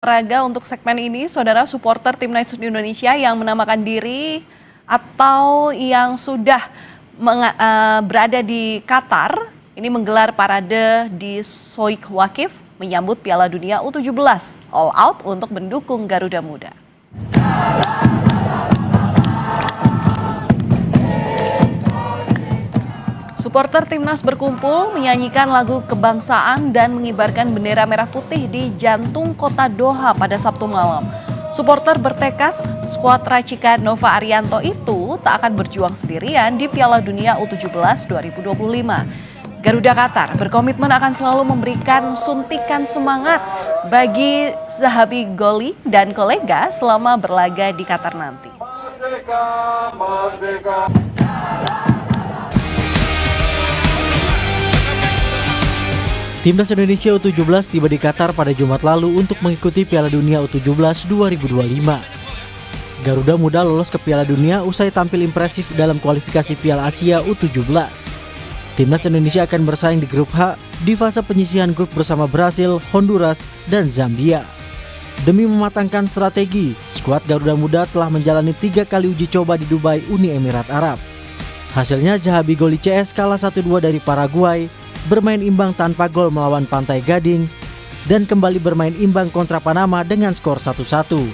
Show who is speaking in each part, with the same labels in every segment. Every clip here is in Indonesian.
Speaker 1: Olahraga untuk segmen ini, saudara supporter Timnas Indonesia yang menamakan diri atau yang sudah berada di Qatar, ini menggelar parade di Sohik Waqif menyambut Piala Dunia U17 All Out untuk mendukung Garuda Muda. Supporter Timnas berkumpul menyanyikan lagu kebangsaan dan mengibarkan bendera merah putih di jantung kota Doha pada Sabtu malam. Supporter bertekad skuad racikan Nova Arianto itu tak akan berjuang sendirian di Piala Dunia U17 2025. Garuda Qatar berkomitmen akan selalu memberikan suntikan semangat bagi Zahabi Goli dan kolega selama berlaga di Qatar nanti. Merdeka, merdeka.
Speaker 2: Timnas Indonesia U17 tiba di Qatar pada Jumat lalu untuk mengikuti Piala Dunia U17 2025. Garuda Muda lolos ke Piala Dunia usai tampil impresif dalam kualifikasi Piala Asia U17. Timnas Indonesia akan bersaing di grup H di fase penyisihan grup bersama Brasil, Honduras, dan Zambia. Demi mematangkan strategi, skuad Garuda Muda telah menjalani 3 kali uji coba di Dubai, Uni Emirat Arab. Hasilnya Zahabi Goli CS kalah 1-2 dari Paraguay, bermain imbang tanpa gol melawan Pantai Gading, dan kembali bermain imbang kontra Panama dengan skor 1-1.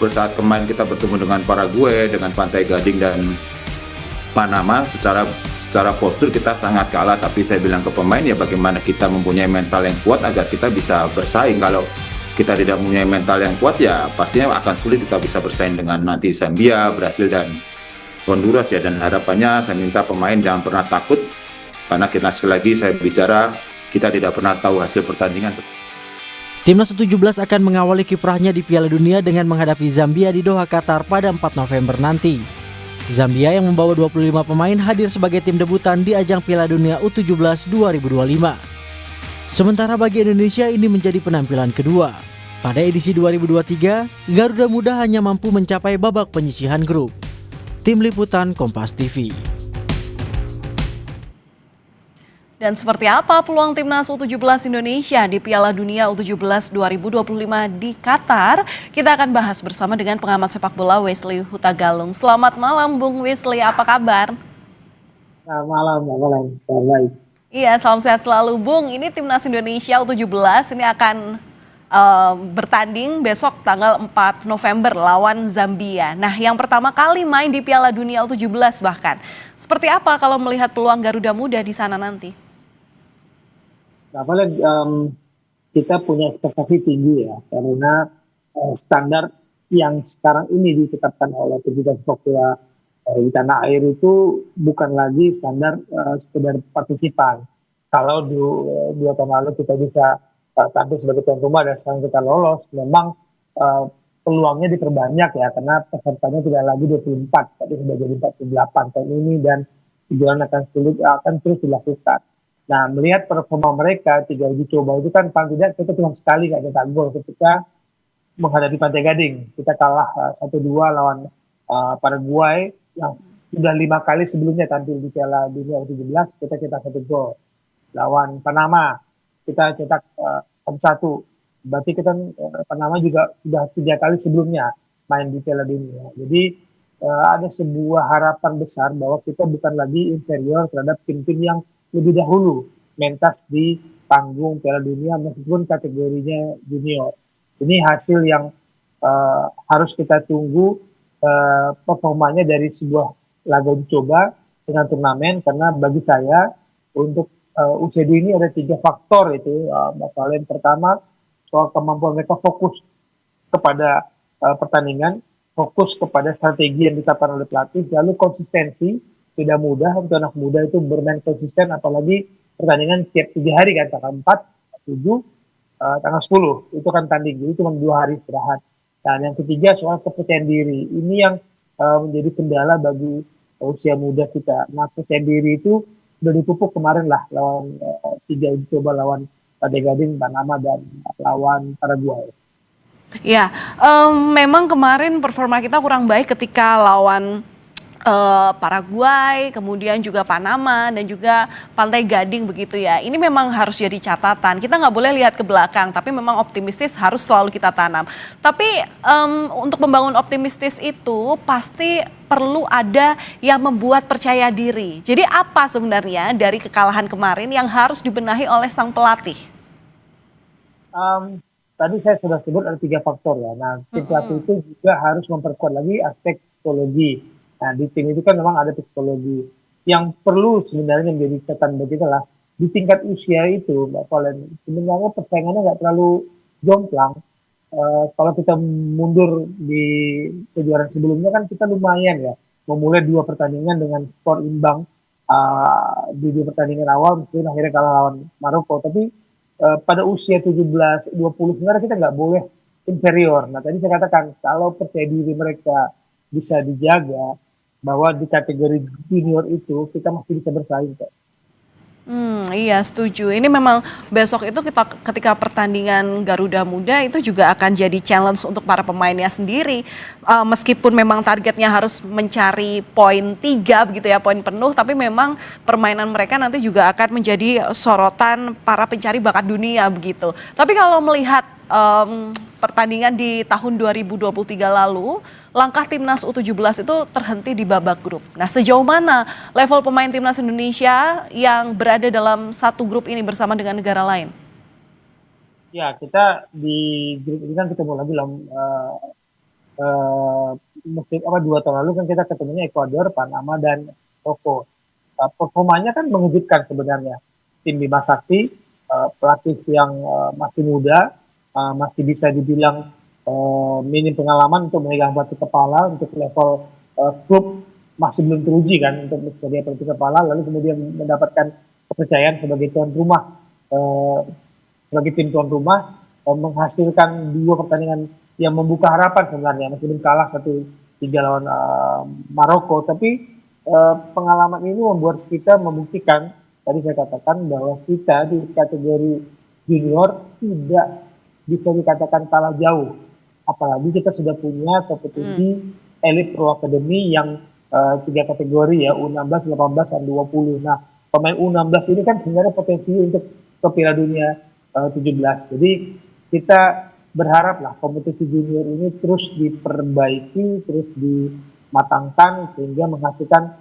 Speaker 3: Saat kemarin kita bertemu dengan Paraguay, dengan Pantai Gading dan Panama, secara postur kita sangat kalah, tapi saya bilang ke pemain ya bagaimana kita mempunyai mental yang kuat agar kita bisa bersaing. Kalau kita tidak mempunyai mental yang kuat ya pastinya akan sulit kita bisa bersaing dengan nanti Zambia, Brasil, dan Honduras ya. Dan harapannya saya minta pemain jangan pernah takut, karena kita sekali lagi saya bicara, kita tidak pernah tahu hasil pertandingan.
Speaker 2: Timnas U17 akan mengawali kiprahnya di Piala Dunia dengan menghadapi Zambia di Doha, Qatar pada 4 November nanti. Zambia yang membawa 25 pemain hadir sebagai tim debutan di ajang Piala Dunia U17 2025. Sementara bagi Indonesia ini menjadi penampilan kedua. Pada edisi 2023, Garuda Muda hanya mampu mencapai babak penyisihan grup. Tim Liputan Kompas TV.
Speaker 1: Dan seperti apa peluang Timnas U17 Indonesia di Piala Dunia U17 2025 di Qatar? Kita akan bahas bersama dengan pengamat sepak bola Wesley Hutagalung. Selamat malam Bung Wesley, apa kabar?
Speaker 4: Selamat malam. Baik.
Speaker 1: Iya, salam sehat selalu Bung. Ini Timnas Indonesia U17 ini akan bertanding besok tanggal 4 November lawan Zambia. Nah, yang pertama kali main di Piala Dunia U17 bahkan. Seperti apa kalau melihat peluang Garuda Muda di sana nanti?
Speaker 4: Kita punya ekspektasi tinggi ya, karena standar yang sekarang ini ditetapkan oleh pemerintah sepak bola di tanah air itu bukan lagi standar sekedar partisipan. Kalau 2 tahun lalu kita bisa tampil sebagai tuan rumah dan sekarang kita lolos, memang peluangnya diperbanyak ya, karena pesertanya tidak lagi 24, tapi sudah jadi 48 tahun ini, dan tujuan akan terus dilakukan. Nah, melihat performa mereka 3 uji coba itu kan paling tidak kita cuma sekali nggak cetak gol ketika menghadapi Pantai Gading. Kita kalah 1-2 lawan Paraguay yang sudah 5 kali sebelumnya tampil di Piala Dunia U17, kita cetak 1 gol. Lawan Panama kita cetak 1-1. Berarti kita Panama juga sudah 3 kali sebelumnya main di Piala Dunia. Jadi ada sebuah harapan besar bahwa kita bukan lagi inferior terhadap tim-tim yang lebih dahulu mentas di panggung Piala Dunia meskipun kategorinya junior. Ini hasil yang harus kita tunggu performanya dari sebuah laga uji coba dengan turnamen, karena bagi saya untuk U22 ini ada 3 faktor itu. Yang pertama soal kemampuan mereka fokus kepada pertandingan, fokus kepada strategi yang ditetapkan oleh pelatih, lalu konsistensi. Tidak mudah untuk anak muda itu bermain konsisten, apalagi pertandingan tiap 3 hari kan, tanggal 4, 7, tanggal 10 itu kan tanding, jadi cuma 2 hari istirahat. Dan yang ketiga soal kepercayaan diri, ini yang menjadi kendala bagi usia muda kita. Nah, kepercayaan diri itu sudah dipupuk kemarin lah lawan 3 uji coba lawan Pantai Gading, Panama, dan lawan Paraguay.
Speaker 1: Ya, memang kemarin performa kita kurang baik ketika lawan Paraguay, kemudian juga Panama dan juga Pantai Gading begitu ya. Ini memang harus jadi catatan. Kita nggak boleh lihat ke belakang, tapi memang optimistis harus selalu kita tanam. Tapi untuk membangun optimistis itu pasti perlu ada yang membuat percaya diri. Jadi apa sebenarnya dari kekalahan kemarin yang harus dibenahi oleh sang pelatih?
Speaker 4: Tadi saya sudah sebut ada 3 faktor ya. Nah, tim pelatih itu juga harus memperkuat lagi aspek psikologi. Nah, di tim itu kan memang ada psikologi. Yang perlu sebenarnya menjadi catatan bagi kita lah, di tingkat usia itu, Mbak Valen, sebenarnya persaingannya nggak terlalu jomplang. Kalau kita mundur di kejuaraan sebelumnya kan kita lumayan ya, memulai 2 pertandingan dengan skor imbang di 2 pertandingan awal, meskipun akhirnya kalah lawan Maroko. Tapi pada usia 17-20 sebenarnya kita nggak boleh inferior. Nah, tadi saya katakan kalau percaya diri mereka bisa dijaga, bahwa di kategori junior itu kita masih bisa bersaing kok.
Speaker 1: Iya setuju. Ini memang besok itu ketika pertandingan Garuda Muda itu juga akan jadi challenge untuk para pemainnya sendiri. Meskipun memang targetnya harus mencari poin 3 begitu ya, poin penuh, tapi memang permainan mereka nanti juga akan menjadi sorotan para pencari bakat dunia begitu. Tapi kalau melihat pertandingan di tahun 2023 lalu, langkah timnas U17 itu terhenti di babak grup. Nah, sejauh mana level pemain timnas Indonesia yang berada dalam satu grup ini bersama dengan negara lain?
Speaker 4: Ya, kita di grup ini kan ketemu lagi lah. Mungkin 2 tahun lalu kan kita ketemunya Ekuador, Panama, dan Maroko. Performanya kan mengejutkan sebenarnya. Tim Bima Sakti, pelatih yang masih muda, masih bisa dibilang minim pengalaman untuk memegang batu kepala untuk level klub, masih belum teruji kan untuk menjadi batu kepala, lalu kemudian mendapatkan kepercayaan sebagai tuan rumah, sebagai tim tuan rumah, menghasilkan 2 pertandingan yang membuka harapan sebenarnya, meskipun kalah 1-3 lawan Maroko. Tapi pengalaman ini membuat kita membuktikan, tadi saya katakan bahwa kita di kategori junior tidak bisa dikatakan kalah jauh, apalagi kita sudah punya kompetisi Elite Pro Academy yang 3 kategori ya, U16, 18, dan 20. Nah, pemain U16 ini kan sebenarnya potensi untuk ke Piala Dunia 17. Jadi kita berharap lah kompetisi junior ini terus diperbaiki, terus dimatangkan sehingga menghasilkan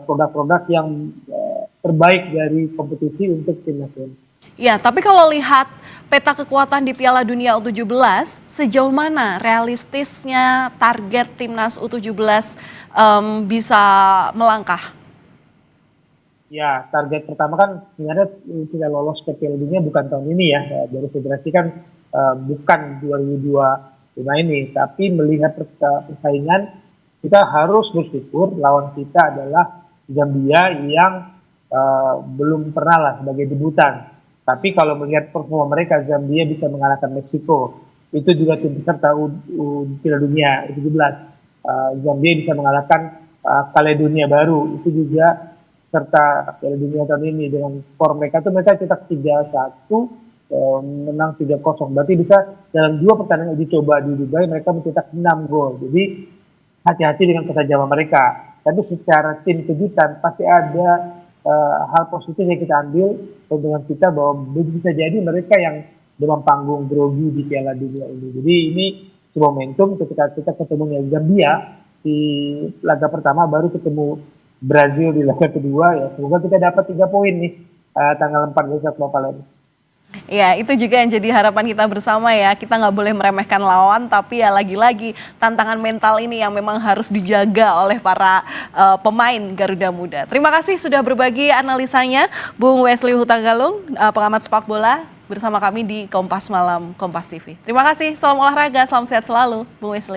Speaker 4: produk-produk yang terbaik dari kompetisi untuk tim nasional.
Speaker 1: Ya, tapi kalau lihat peta kekuatan di Piala Dunia U17, sejauh mana realistisnya target timnas U17 bisa melangkah?
Speaker 4: Ya, target pertama kan sebenarnya tidak lolos ke Piala Dunia bukan tahun ini ya. Dari federasi kan bukan 2025 ini, tapi melihat persaingan kita harus bersyukur lawan kita adalah Zambia yang belum pernah lah sebagai debutan. Tapi kalau melihat performa mereka, Zambia bisa mengalahkan Meksiko. Itu juga tim peserta Piala Dunia U17. Zambia bisa mengalahkan Kaledonia Baru. Itu juga serta Piala Dunia tahun ini. Dengan skor mereka tuh mereka cetak 3-1, menang 3-0. Berarti bisa dalam 2 pertandingan uji coba di Dubai mereka mencetak 6 gol. Jadi hati-hati dengan ketajaman mereka. Tapi secara tim kejutan pasti ada hal positif yang kita ambil dengan kita, bahwa bisa jadi mereka yang demam panggung grogi di Piala Dunia ini. Jadi ini sebuah momentum ketika kita ketemu Zambia di laga pertama, baru ketemu Brazil di laga kedua ya. Semoga kita dapat 3 poin nih tanggal 4 besok Mbak Valen.
Speaker 1: Ya, itu juga yang jadi harapan kita bersama ya. Kita nggak boleh meremehkan lawan, tapi ya lagi-lagi tantangan mental ini yang memang harus dijaga oleh para pemain Garuda Muda. Terima kasih sudah berbagi analisanya, Bung Wesley Hutagalung, pengamat sepak bola bersama kami di Kompas Malam Kompas TV. Terima kasih, salam olahraga, salam sehat selalu, Bung Wesley.